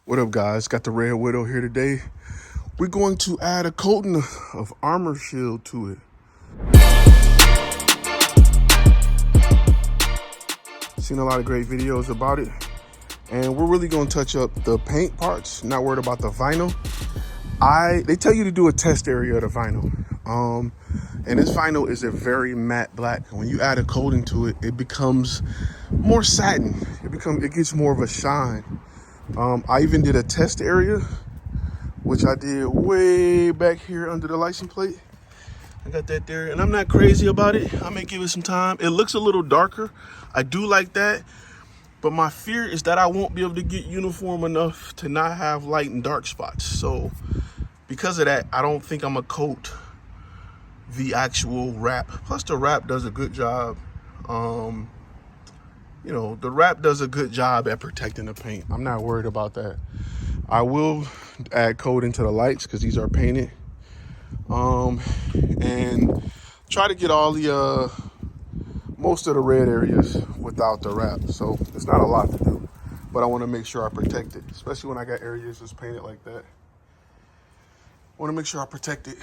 What up, guys? Got the Red Widow here today. We're going to add a coating of armor shield to it. Seen a lot of great videos about it, and we're really going to touch up the paint parts. Not worried about the vinyl. They tell you to do a test area of the vinyl, and this vinyl is a very matte black. When you add a coating to it, it becomes more satin. It gets more of a shine. I even did a test area, which I did way back here under the license plate. I got that there, and I'm not crazy about it. I may give it some time. It looks a little darker. I do like that, but my fear is that I won't be able to get uniform enough to not have light and dark spots. So because of that, I don't think I'm gonna coat the actual wrap. Plus the wrap does a good job. The wrap does a good job at protecting the paint. I'm not worried about that. I will add coating to the lights because these are painted. And try to get all the most of the red areas without the wrap. So it's not a lot to do, but I want to make sure I protect it, especially when I got areas that's painted like that. I want to make sure I protect it.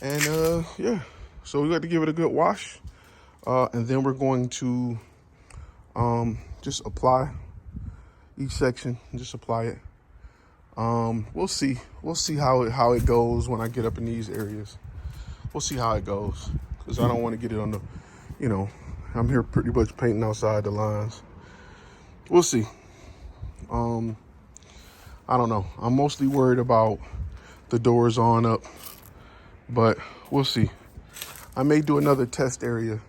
And yeah, so we got to give it a good wash. And then we're going to just apply each section and just apply it. We'll see how it goes when I get up in these areas. We'll see how it goes, because I don't want to get it on the, I'm here pretty much painting outside the lines. We'll see. I don't know. I'm mostly worried about the doors on up, but we'll see. I may do another test area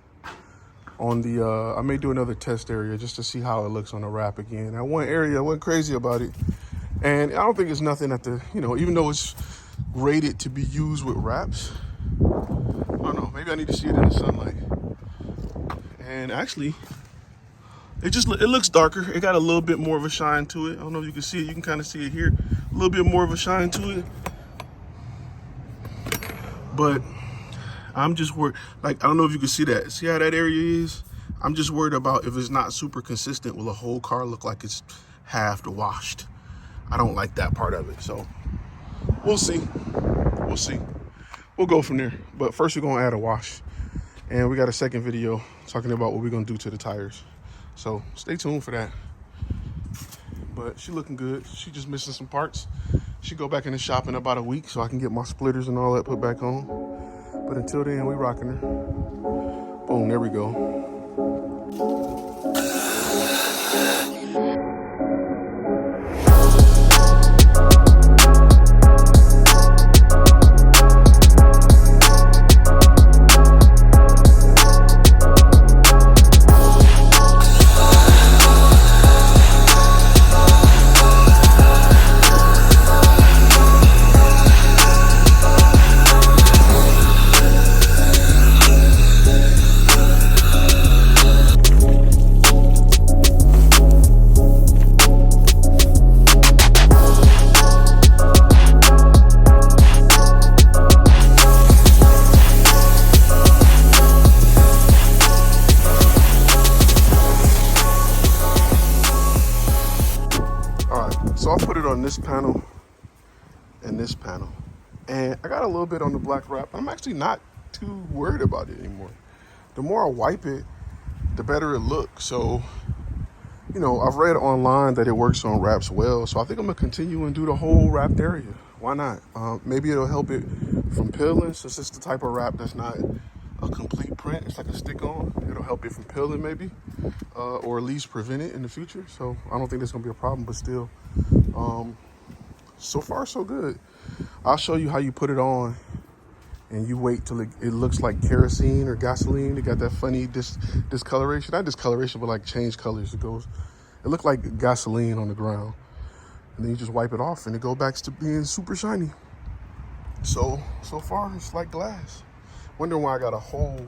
just to see how it looks on the wrap again. That one area, I went crazy about it. And I don't think it's nothing at the, even though it's rated to be used with wraps. I don't know, maybe I need to see it in the sunlight. And actually, it looks darker. It got a little bit more of a shine to it. I don't know if you can see it. You can kind of see it here. A little bit more of a shine to it. But I'm just worried, I don't know if you can see that. See how that area is? I'm just worried about if it's not super consistent, will the whole car look like it's half washed? I don't like that part of it. So we'll see. We'll go from there. But first we're gonna add a wash. And we got a second video talking about what we're gonna do to the tires. So stay tuned for that. But she looking good. She just missing some parts. She go back in the shop in about a week so I can get my splitters and all that put back on. But until then, we rocking her. Boom, there we go. So I put it on this panel and this panel, and I got a little bit on the black wrap. I'm actually not too worried about it anymore. The more I wipe it, the better it looks. So, I've read online that it works on wraps well. So I think I'm gonna continue and do the whole wrapped area. Why not? Maybe it'll help it from peeling, since it's the type of wrap that's not a complete print. It's like a stick-on. It'll help it from peeling maybe, or at least prevent it in the future. So I don't think that's gonna be a problem, but still, so far so good. I'll show you how you put it on, and you wait till it looks like kerosene or gasoline. It got that funny discoloration, not discoloration, but like change colors. It looked like gasoline on the ground, and then you just wipe it off, and it goes back to being super shiny. So far it's like glass. Wondering why I got a hole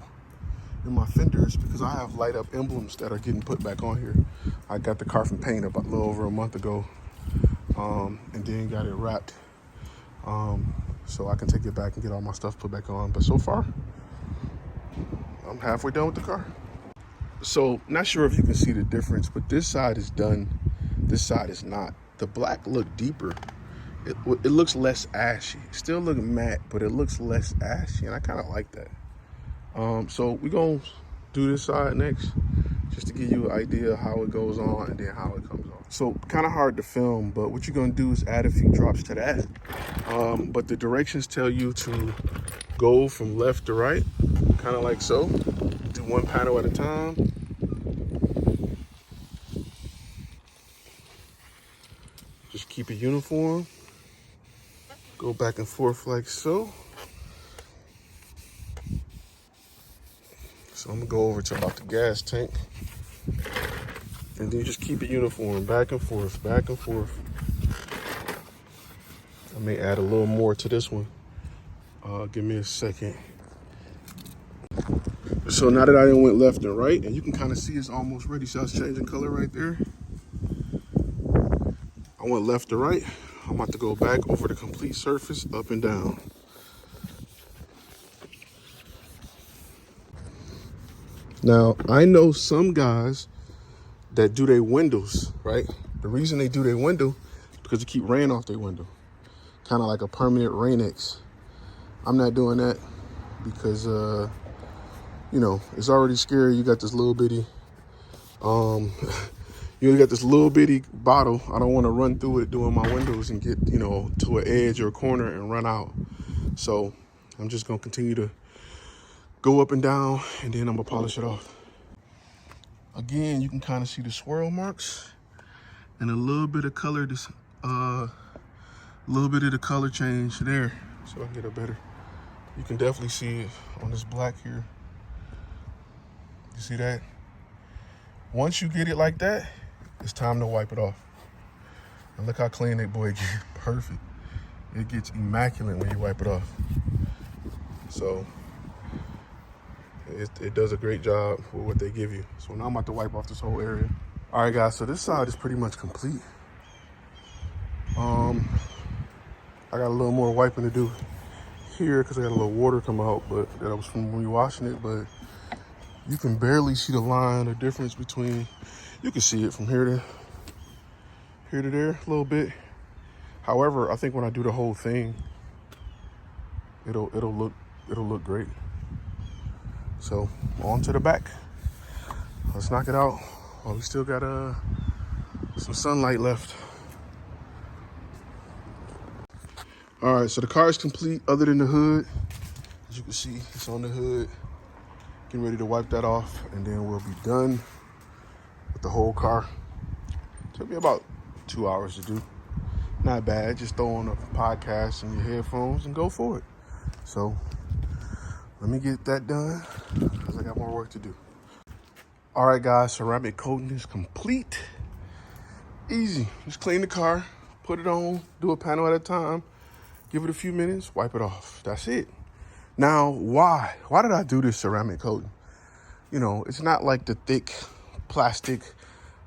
in my fenders, because I have light up emblems that are getting put back on here. I got the car from paint about a little over a month ago, and then got it wrapped, so I can take it back and get all my stuff put back on. But so far, I'm halfway done with the car. So not sure if you can see the difference, but this side is done, this side is not. the black look deeper. It looks less ashy. Still look matte, but it looks less ashy, and I kind of like that. So we're gonna do this side next, just to give you an idea of how it goes on and then how it comes on. So kind of hard to film, but what you're gonna do is add a few drops to that. But the directions tell you to go from left to right, kind of like so. Do one panel at a time. Just keep it uniform. Go back and forth like so. So I'm gonna go over to about the gas tank. And then just keep it uniform, back and forth, back and forth. I may add a little more to this one. Give me a second. So now that I done went left and right, and you can kind of see it's almost ready. So it's changing color right there. I went left to right. I'm about to go back over the complete surface, up and down. Now, I know some guys that do their windows, right? The reason they do their window is because you keep rain off their window. Kind of like a permanent Rain-X. I'm not doing that because, you know, it's already scary. You got this little bitty, you got this little bitty bottle. I don't want to run through it doing my windows and get, you know, to an edge or a corner and run out. So I'm just going to continue to go up and down, and then I'm going to polish it off. Again, you can kind of see the swirl marks and a little bit of color, little bit of the color change there. So I can get it better. You can definitely see it on this black here. You see that? Once you get it like that, it's time to wipe it off. And look how clean that boy gets. Perfect. It gets immaculate when you wipe it off. So it does a great job with what they give you. So now I'm about to wipe off this whole area. All right, guys, so this side is pretty much complete. I got a little more wiping to do here because I got a little water come out, but that was from rewashing it. But you can barely see the line or difference between, you can see it from here to there a little bit. However, I think when I do the whole thing, it'll look great. So on to the back. Let's knock it out. Oh, we still got some sunlight left. All right, so the car is complete other than the hood. As you can see, it's on the hood. Getting ready to wipe that off, and then we'll be done with the whole car. Took me about 2 hours to do. Not bad, just throw on a podcast and your headphones and go for it. So let me get that done because I got more work to do. All right, guys, ceramic coating is complete. Easy, just clean the car, put it on, do a panel at a time, give it a few minutes, wipe it off. That's it. Now, why? Why did I do this ceramic coating? You know, it's not like the thick plastic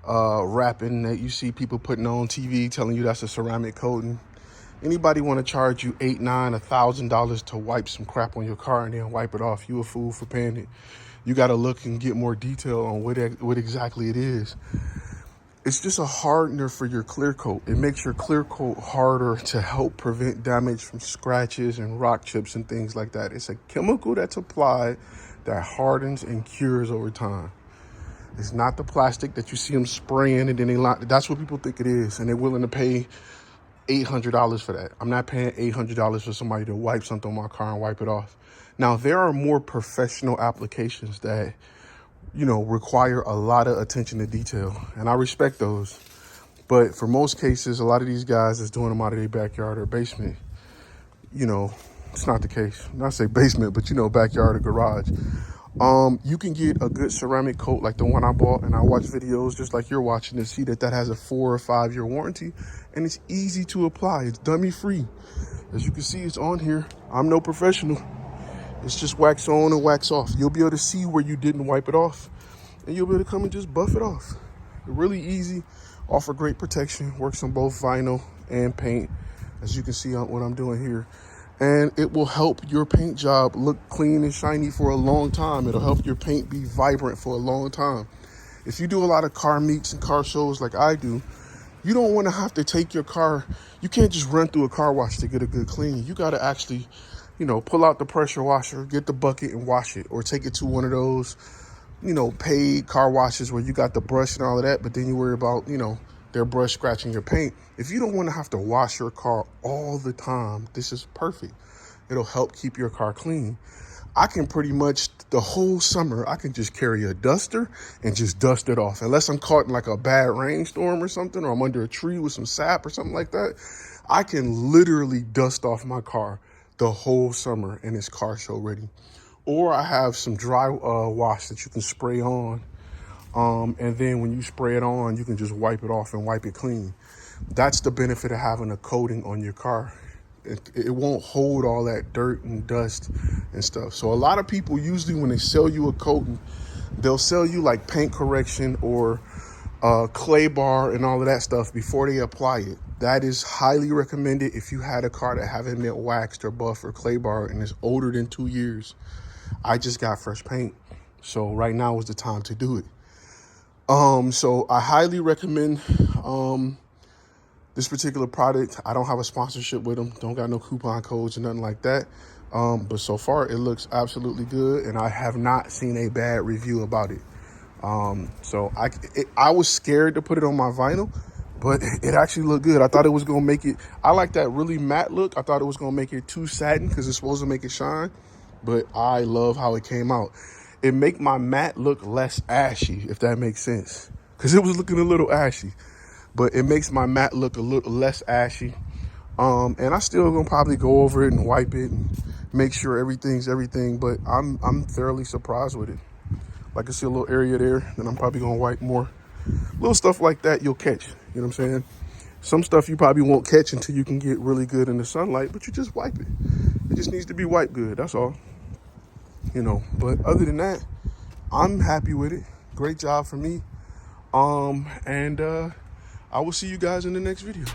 wrapping that you see people putting on TV telling you that's a ceramic coating. Anybody want to charge you $8, $9, $1,000 to wipe some crap on your car and then wipe it off? You a fool for paying it. You got to look and get more detail on what exactly it is. It's just a hardener for your clear coat. It makes your clear coat harder to help prevent damage from scratches and rock chips and things like that. It's a chemical that's applied that hardens and cures over time. It's not the plastic that you see them spraying and then they line. That's what people think it is, and they're willing to pay $800 for that. I'm not paying $800 for somebody to wipe something on my car and wipe it off. Now, there are more professional applications that, you know, require a lot of attention to detail, and I respect those. But for most cases, a lot of these guys that's doing them out of their backyard or basement, you know, it's not the case. Not say basement, but, you know, backyard or garage. You can get a good ceramic coat like the one I bought, and I watch videos just like you're watching to see that has a 4 or 5 year warranty, and it's easy to apply. It's dummy free. As you can see, it's on here. I'm no professional. It's just wax on and wax off. You'll be able to see where you didn't wipe it off, and you'll be able to come and just buff it off. Really easy, offer great protection, works on both vinyl and paint, as you can see on what I'm doing here. And it will help your paint job look clean and shiny for a long time. It'll help your paint be vibrant for a long time. If you do a lot of car meets and car shows like I do, You don't want to have to take your car. You can't just run through a car wash to get a good clean. You got to actually, pull out the pressure washer, get the bucket and wash it, or take it to one of those, paid car washes where you got the brush and all of that, but then you worry about, their brush scratching your paint. If you don't want to have to wash your car all the time, this is perfect. It'll help keep your car clean. I can pretty much the whole summer, I can just carry a duster and just dust it off. Unless I'm caught in like a bad rainstorm or something, or I'm under a tree with some sap or something like that, I can literally dust off my car the whole summer and it's car show ready. Or I have some dry wash that you can spray on. And then when you spray it on, you can just wipe it off and wipe it clean. That's the benefit of having a coating on your car. It won't hold all that dirt and dust and stuff. So a lot of people usually when they sell you a coating, they'll sell you like paint correction or clay bar and all of that stuff before they apply it. That is highly recommended if you had a car that haven't been waxed or buffed or clay bar and is older than 2 years. I just got fresh paint, so right now is the time to do it. So I highly recommend this particular product. I don't have a sponsorship with them. Don't got no coupon codes or nothing like that. But so far it looks absolutely good, and I have not seen a bad review about it. So I was scared to put it on my vinyl, but it actually looked good. I thought it was gonna make it. I like that really matte look. I thought it was gonna make it too satin because it's supposed to make it shine, but I love how it came out. It make my matte look less ashy, if that makes sense, because it was looking a little ashy. But it makes my matte look a little less ashy. And I still gonna probably go over it and wipe it and make sure everything's everything. But I'm fairly surprised with it. Like I see a little area there that I'm probably gonna wipe more. Little stuff like that you'll catch. You know what I'm saying? Some stuff you probably won't catch until you can get really good in the sunlight, but you just wipe it. It just needs to be wiped good, that's all. But other than that, I'm happy with it. Great job for me. And I will see you guys in the next video.